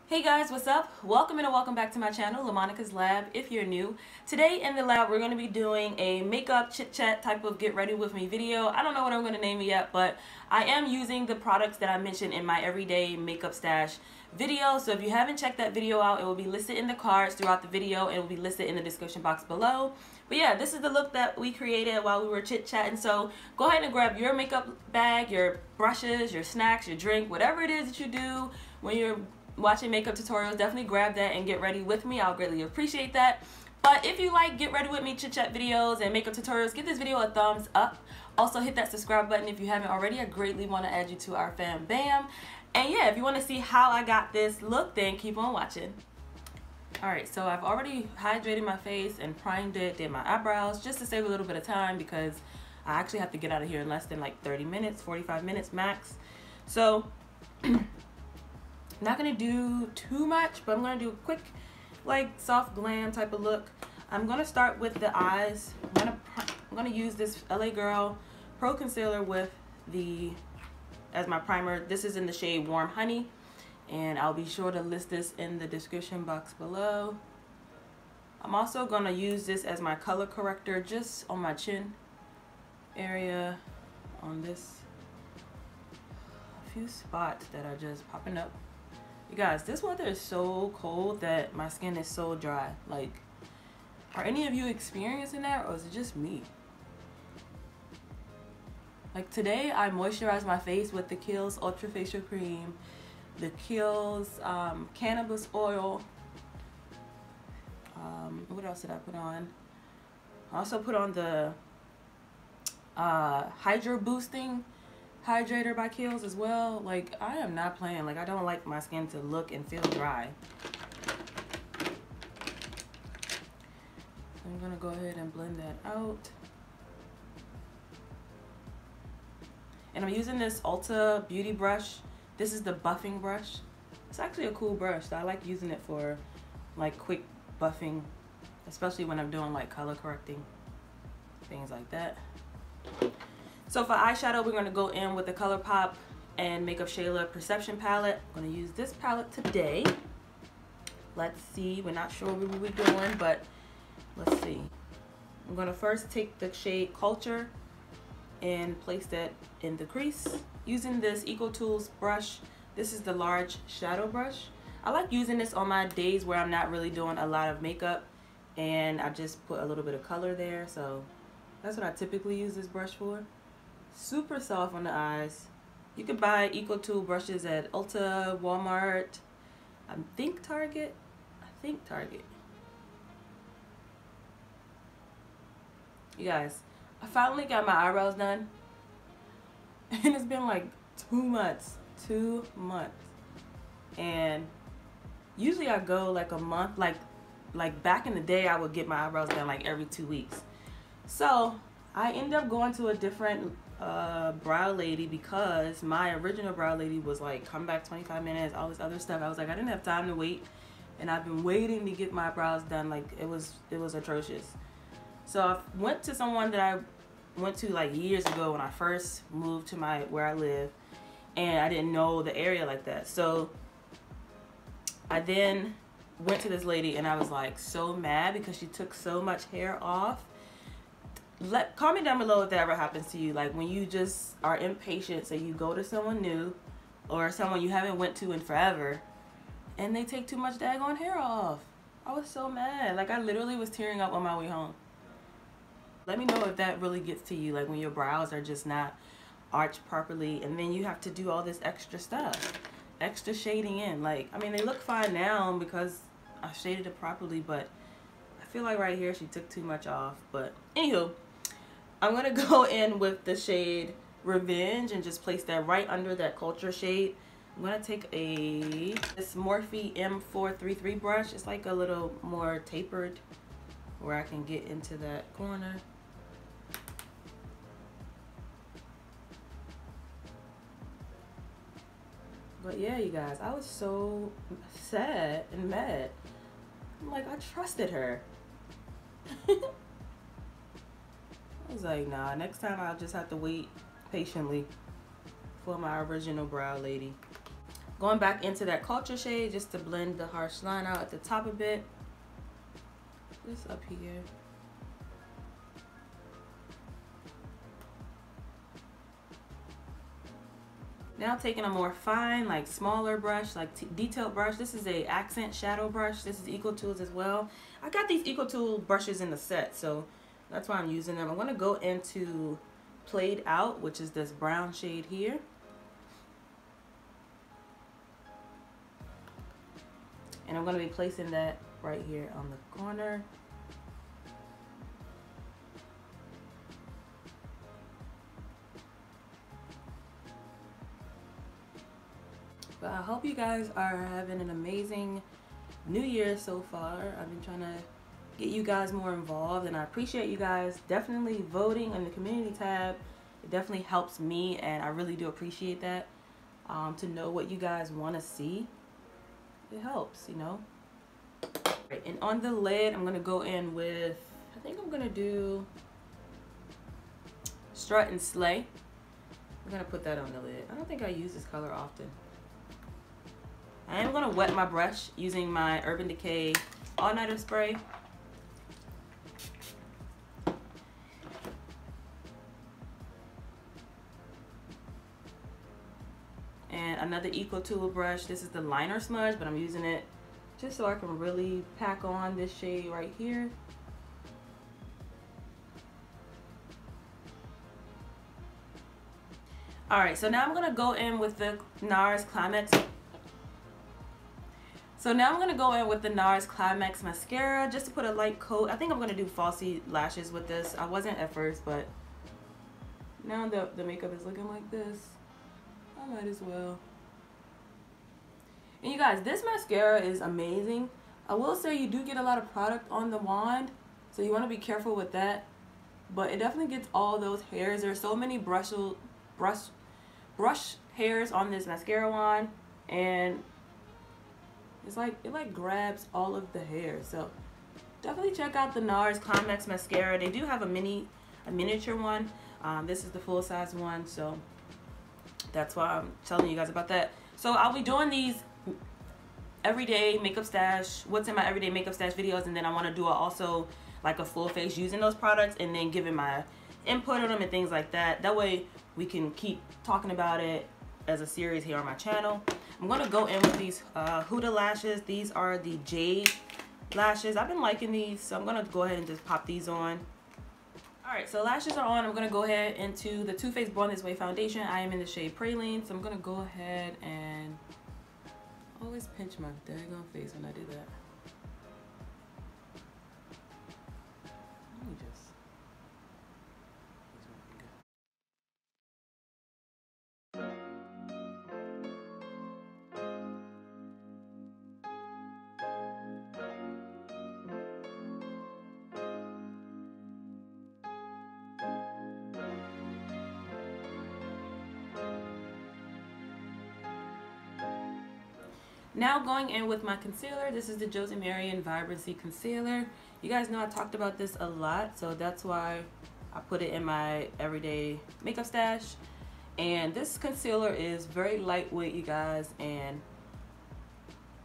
Hey guys, what's up? Welcome and welcome back to my channel, LaMonicas Lab, if you're new. Today in the lab, we're going to be doing a makeup chit-chat type of get ready with me video. I don't know what I'm going to name it yet, but I am using the products that I mentioned in my everyday makeup stash video. So if you haven't checked that video out, it will be listed in the cards throughout the video and it will be listed in the description box below. But yeah, this is the look that we created while we were chit-chatting. So go ahead and grab your makeup bag, your brushes, your snacks, your drink, whatever it is that you do when you're watching makeup tutorials. Definitely grab that and get ready with me. I'll greatly appreciate that. But if you like get ready with me chit chat videos and makeup tutorials, give this video a thumbs up. Also hit that subscribe button if you haven't already. I greatly want to add you to our fam bam. And yeah, if you want to see how I got this look, then keep on watching. Alright, so I've already hydrated my face and primed it, did my eyebrows just to save a little bit of time because I actually have to get out of here in less than like 30 minutes, 45 minutes max. So not gonna do too much, but I'm gonna do a quick, like, soft glam type of look. I'm gonna start with the eyes. I'm gonna use this LA Girl Pro Concealer with as my primer. This is in the shade Warm Honey, and I'll be sure to list this in the description box below. I'm also gonna use this as my color corrector just on my chin area, on this few spots that are just popping up. You guys, this weather is so cold that my skin is so dry. Like, are any of you experiencing that, or is it just me? Like today, I moisturized my face with the Kiehl's Ultra Facial Cream, the Kiehl's Cannabis Oil. What else did I put on? I also put on the Hydro Boosting Hydrator by Kiehl's as well. Like, I am not playing. Like, I don't like my skin to look and feel dry. I'm gonna go ahead and blend that out. And I'm using this Ulta Beauty brush. This is the buffing brush. It's actually a cool brush. So I like using it for like quick buffing, especially when I'm doing like color correcting, things like that. So for eyeshadow, we're going to go in with the Colourpop and Makeup Shayla Perception palette. I'm going to use this palette today. Let's see. We're not sure what we're doing, but let's see. I'm going to first take the shade Culture and place that in the crease using this EcoTools brush. This is the large shadow brush. I like using this on my days where I'm not really doing a lot of makeup and I just put a little bit of color there. So that's what I typically use this brush for. Super soft on the eyes. You can buy EcoTool brushes at Ulta, Walmart, I think Target. You guys, I finally got my eyebrows done and it's been like 2 months. And usually I go like a month. Like back in the day, I would get my eyebrows done like every 2 weeks. So I ended up going to a different brow lady because my original brow lady was like, come back 25 minutes, all this other stuff. I was like, I didn't have time to wait, and I've been waiting to get my brows done. Like, it was atrocious. So I went to someone that I went to like years ago when I first moved to where I live, and I didn't know the area like that. So I then went to this lady and I was like so mad because she took so much hair off. Comment down below if that ever happens to you, like when you just are impatient, so you go to someone new or someone you haven't went to in forever and they take too much daggone hair off. I was so mad. Like, I literally was tearing up on my way home. Let me know if that really gets to you, like when your brows are just not arched properly and then you have to do all this extra stuff, extra shading in. Like, I mean, they look fine now because I shaded it properly, but I feel like right here she took too much off. But anywho, I'm going to go in with the shade Revenge and just place that right under that Culture shade. I'm going to take this Morphe M433 brush. It's like a little more tapered where I can get into that corner. But yeah, you guys, I was so sad and mad. I'm like, I trusted her. I was like, nah, next time I'll just have to wait patiently for my original brow lady. Going back into that culture shade just to blend the harsh line out at the top a bit. Just up here. Now taking a more fine, like smaller brush, like detailed brush. This is a accent shadow brush. This is Eco Tools as well. I got these Eco Tool brushes in the set, so that's why I'm using them. I'm gonna go into Played Out, which is this brown shade here. And I'm gonna be placing that right here on the corner. But I hope you guys are having an amazing new year so far. I've been trying to get you guys more involved, and I appreciate you guys definitely voting on the community tab. It definitely helps me, and I really do appreciate that. To know what you guys want to see, it helps, you know. Right, and on the lid, I'm gonna go in with, I think I'm gonna do Strut and Slay. I'm gonna put that on the lid. I don't think I use this color often. I am gonna wet my brush using my Urban Decay All Nighter spray. And another Eco Tool brush. This is the liner smudge, but I'm using it just so I can really pack on this shade right here. All right, so now I'm gonna go in with the Nars Climax. So now I'm gonna go in with the Nars Climax mascara just to put a light coat. I think I'm gonna do falsy lashes with this. I wasn't at first, but now the makeup is looking like this, I might as well. And you guys, this mascara is amazing. I will say you do get a lot of product on the wand, so you want to be careful with that. But it definitely gets all those hairs. There's so many brush hairs on this mascara wand, and it's like it grabs all of the hair. So definitely check out the Nars Climax mascara. They do have a miniature one. This is the full size one, so that's why I'm telling you guys about that. So I'll be doing these everyday makeup stash, what's in my everyday makeup stash videos, and then I want to do also like a full face using those products and then giving my input on them and things like that. That way we can keep talking about it as a series here on my channel. I'm going to go in with these Huda lashes. These are the Jade lashes. I've been liking these, so I'm going to go ahead and just pop these on. Alright, so lashes are on. I'm going to go ahead into the Too Faced Born This Way foundation. I am in the shade Praline, so I'm going to go ahead and always pinch my daggone face when I do that. Let me just... Now going in with my concealer. This is the Josie Marian Vibrancy concealer. You guys know I talked about this a lot, so that's why I put it in my everyday makeup stash. And this concealer is very lightweight, you guys, and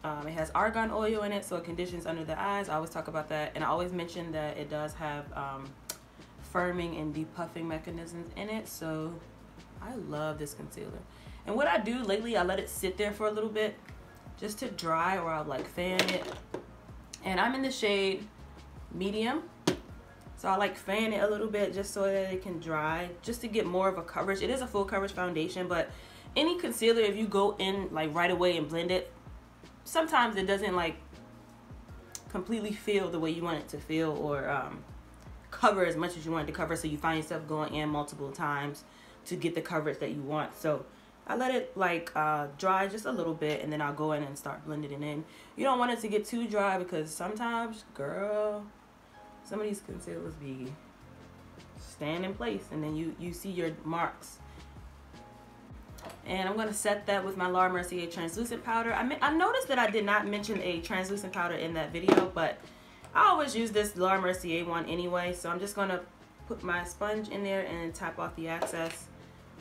it has argan oil in it, so it conditions under the eyes. I always talk about that, and I always mention that it does have firming and depuffing mechanisms in it, so I love this concealer. And what I do lately, I let it sit there for a little bit just to dry, or I'll like fan it. And I'm in the shade medium, so I like fan it a little bit just so that it can dry, just to get more of a coverage. It is a full coverage foundation, but any concealer, if you go in like right away and blend it, sometimes it doesn't like completely feel the way you want it to feel, or cover as much as you want it to cover, so you find yourself going in multiple times to get the coverage that you want. So I let it like dry just a little bit, and then I'll go in and start blending it in. You don't want it to get too dry, because sometimes, girl, some of these concealers be staying in place, and then you see your marks. And I'm going to set that with my La Mercier translucent powder. I noticed that I did not mention a translucent powder in that video, but I always use this La Mercier one anyway. So I'm just going to put my sponge in there and tap off the excess,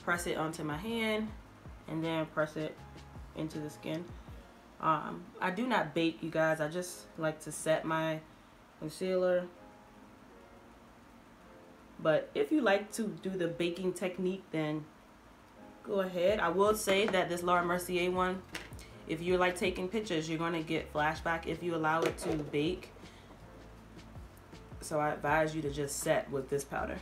press it onto my hand, and then press it into the skin. I do not bake, you guys. I just like to set my concealer. But if you like to do the baking technique, then go ahead. I will say that this Laura Mercier one, if you're like taking pictures, you're going to get flashback if you allow it to bake. So I advise you to just set with this powder.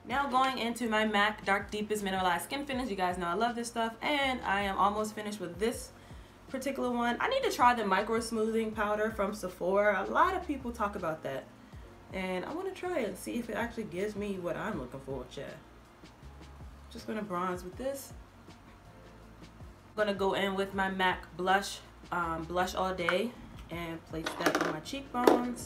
Now going into my MAC Dark Deepest Mineralized Skin Finish. You guys know I love this stuff. And I am almost finished with this particular one. I need to try the micro smoothing powder from Sephora. A lot of people talk about that. And I want to try it and see if it actually gives me what I'm looking for, Chad. Just going to bronze with this. I'm going to go in with my MAC blush, Blush All Day, and place that on my cheekbones.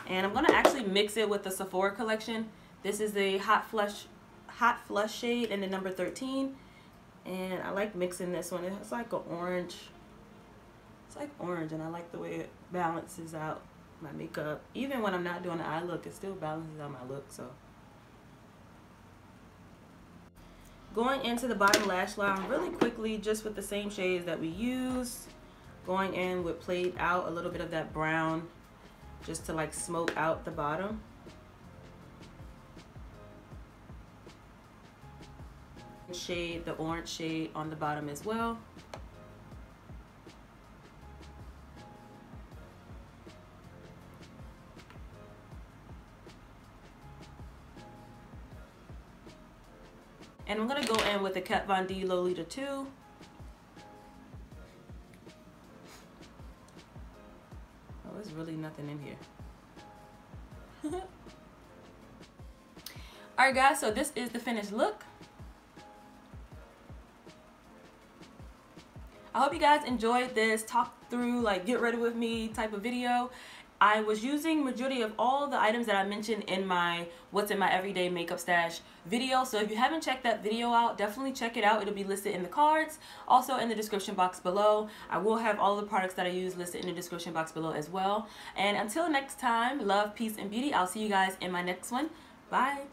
And I'm going to actually mix it with the Sephora collection. This is the Hot Flush shade in the number 13. And I like mixing this one. It's like an orange. It's like orange, and I like the way it balances out my makeup. Even when I'm not doing the eye look, it still balances out my look. So going into the bottom lash line really quickly, just with the same shades that we used. Going in with Played Out, a little bit of that brown, just to like smoke out the bottom. Shade, the orange shade on the bottom as well. And I'm gonna go in with the Kat Von D Lolita 2. Oh, there's really nothing in here. Alright guys, so this is the finished look. I hope you guys enjoyed this talk through, like get ready with me type of video. I was using majority of all the items that I mentioned in my what's in my everyday makeup stash video. So if you haven't checked that video out, definitely check it out. It'll be listed in the cards, also in the description box below. I will have all the products that I use listed in the description box below as well. And until next time, love, peace, and beauty. I'll see you guys in my next one. Bye.